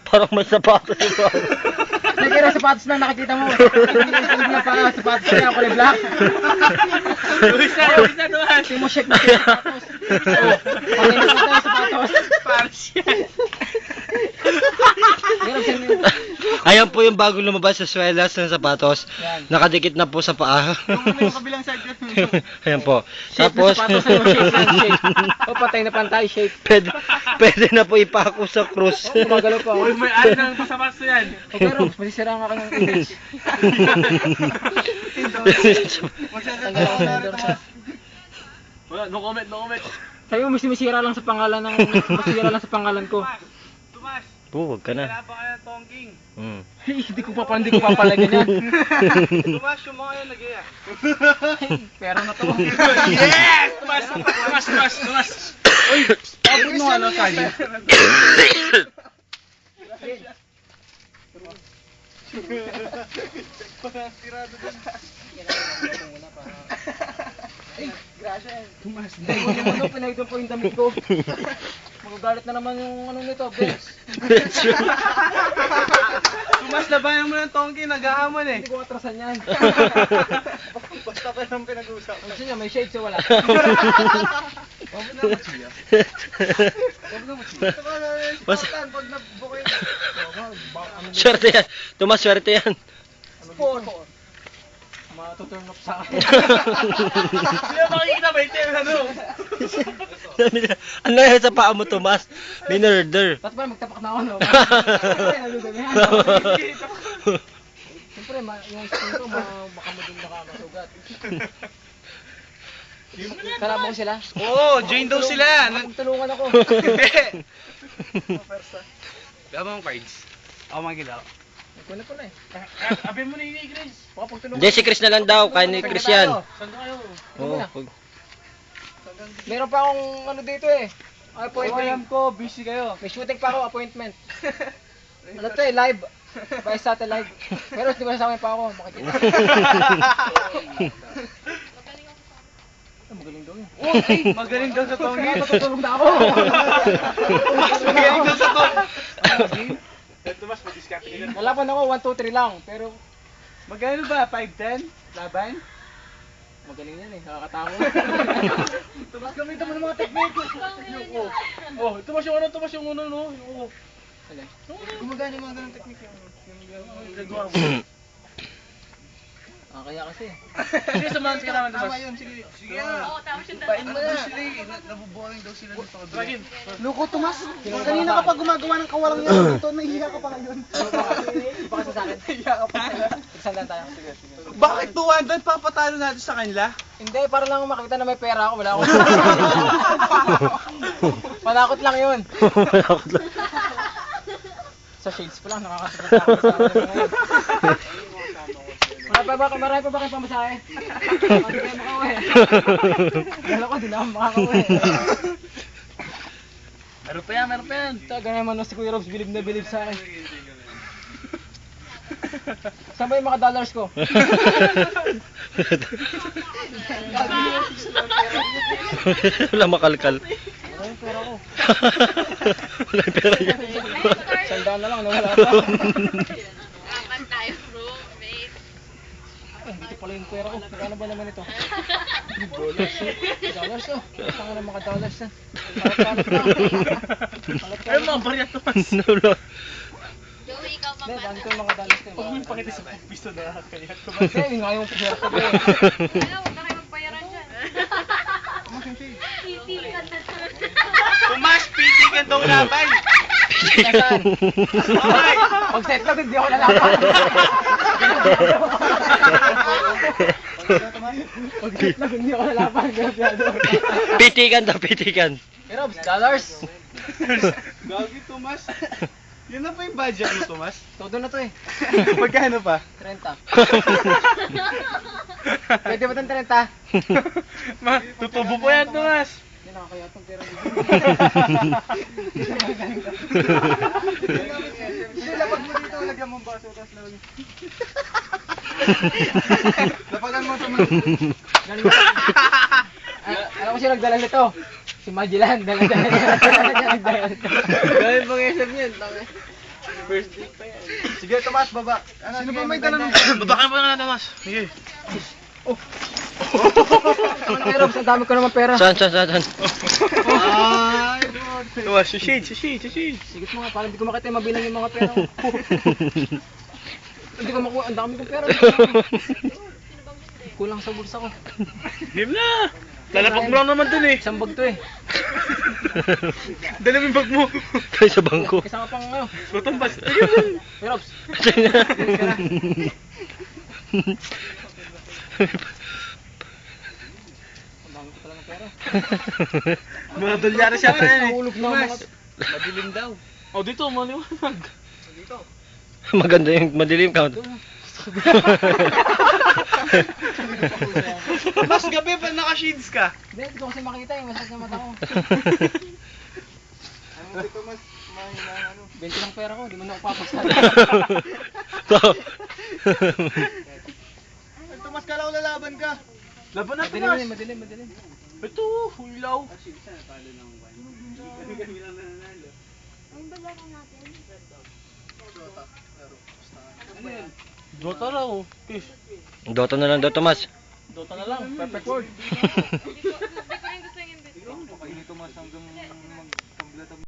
Parang may sapatos ito. Hindi kaya sapatos na nakikita mo. Hindi na pa sapatos niya, kulay black. Luis na, Tomas. Hindi mo check na sapatos. Pag nakita yung sapatos. Paris yan. Ayan po yung bagong lumabas sa swelas ng sapatos. Yan. Nakadikit na po sa paa. Yung kabilang side ko. Ayan po. Shape Tapos, na sapatos, ano, shape. O, patay na pantay, shape. pwede na po ipako sa krus. O, gumagalaw pa. Uy, may ari ng pasapatos yan. O, pero, masisira nga ka ng image. Tanggal ako ng endorser. Wala, no comment. Sabi mo, masisira lang sa pangalan ng... Masisira lang sa pangalan ko. Tomas, Huwag ka na. wala pa kayo ng tongking. Hindi ko papalagyan yan. Tomas, yung mga yan nag-iya. Pero na to. Yes! Tomas! Uy, tapos mo ano tayo? Tumas. Ano, pinahidon po yung damit ko. Magagalit na naman yung ano nito, Benz. Tomas, labanan mo ng tongking, nag-aamon eh. Hindi ko atrasan yan. Basta pa nang pinag-uusapan. Gusto niya, may shades o wala. Huwag mo na machiya. Mas, Pag nabukay. swerte yan. Tumas, swerte yan. Spawn. Matuturn off sa akin. Hindi na makikita ba ito yung ano? Ano yan sa paa mo, Tumas? May nerder. Ba't ba magtapak na ako, no? Siyempre, yung skin ko, baka mo din nakakasugat. Kalaban ko sila. Oo, join daw sila. Tulungan ako. Hindi. Gama mong cards. Ako makikita ko. Kuna ko na eh. Abi mo na yun eh, Chris. Baka pag tulungan. Hindi, si Chris na lang daw. Kaya ni Chris yan. Saan ka kayo? Oo. Meron pa akong ano dito eh. Alam Appointment. ko, busy kayo. May shooting pa ako, appointment. Ano to eh, live. By satellite. Pero hindi ko nasama pa ako, makikita. Magaling daw yun. Oh, ay, magaling daw sa tongking. Natutulog na ako. Mas magaling daw sa tongking. Tomas, mag-discarte ka dyan. Lalaban ako, 1, 2, 3 lang. Pero Magkano ba? 5-10? Laban? magaling yan eh, nakakatakot. Tomas, gamitan mo ng mga technique. Oh, Tomas yung uno, no? Yung uno. Gumagana yung mga ganang technique yung nagawa mo. Kaya kasi. Sige, samahan ka naman, Tomas. Tama yun, sige. Sige Oo, tapos yung Bain mo dalawa. na sila eh. Nabuboring daw sila dito. Dragin. Loko, Tomas. Kanina ka pa gumagawa ng kawalang yan dito. Nahihiya ka pa ngayon. Hindi pa kasi sa akin. Nahihiya ka pa. Igsandaan tayo. Sige. Bakit 200 papatalo natin sa kanila? Hindi, para lang makita na may pera ako. Wala ako. Panakot lang yun. Sa shades pa lang, nakakasakit ako sa akin ngayon. Marami pa ba kayo pamasahe? Hindi kayo makauwi. Gala ko, di na ako makakauwi. Meron pa yan. Ganyan man si Kuya Robs, bilib na bilib sa akin. Saan ba yung mga dollars ko? Wala makalkal. Wala yung pera ko. Wala yung pera niya. Sandaan na lang, nawala pa. Apat tayo, roommate. Ay, hindi ko pala yung pera ko. Magkano ba naman ito? Dollars oh. Tanga ng mga dollars na. Ay, mga barya, Tomas. Joey, ikaw Hindi, mamata. dami ko yung mga dollars ko. Huwag mo yung pakita sa piso na kaya. Hindi, yun nga yung pera ko. Ano, huwag na kayo magbayaran dyan. Titigan na Tomas, pitigan daw laban. Saan? Okay. Pag set lang, hindi ako lalaban. Pag set lang, hindi ako lalaban. Pitikan daw, pitikan. Pero, dollars. Gagi, Tomas. Yun na pa yung budget mo, Tomas. Todo na to eh. Magkano pa? 30. Pwede ba itong 30? Tutubo po yan, Tomas. Hindi nakakaya itong pera dito. Hindi, lapag mo dito. Lagyan mo ang baso. Tapos lagyan. Lapagan mo, Tomas. Alam ko siya nagdala nito. Si Magellan, dala-dala. Dahil pang SM yan, tama. First day pa yan. Sige, Tomas, baba. Sino ba may dala ng... Baba ka pa nga naman, sige. Pero ang dami ko naman pera. Saan? Ay, Tuwa, shade. Sige mo nga, parang hindi ko makita yung mabilang yung mga pera ko. Hindi ko makuha, ang dami kong pera. Kulang sa bulsa ko. Game na! Lalapag mo lang naman dun eh. Isang bag to eh. Dala mo yung bag mo. Tayo sa bangko. Isa ka pang ano. Matambas. Ayun. Hey, Robs. Ang dami ko pala ng pera. Mga dolyari siya pa yan eh. Nahulog na ang mga... Madilim daw. Oh, dito, maliwanag. Maganda yung madilim count. Mas gabi pa naka-shades ka. Hindi ko kasi makita yung masakit na mata ko. Ano si Tomas? Mahina, ano? 20 lang pera ko, di mo na ako papagsabi. Ay, Tomas, kala ko lalaban ka. Laban na Madilim. Ito, ilaw. Dota raw. Fish. Dota na lang daw, Tomas. Dota na lang. Perfect word. Hindi ko rin gusto yung invite ko. Hindi Tomas hanggang magpamblatab.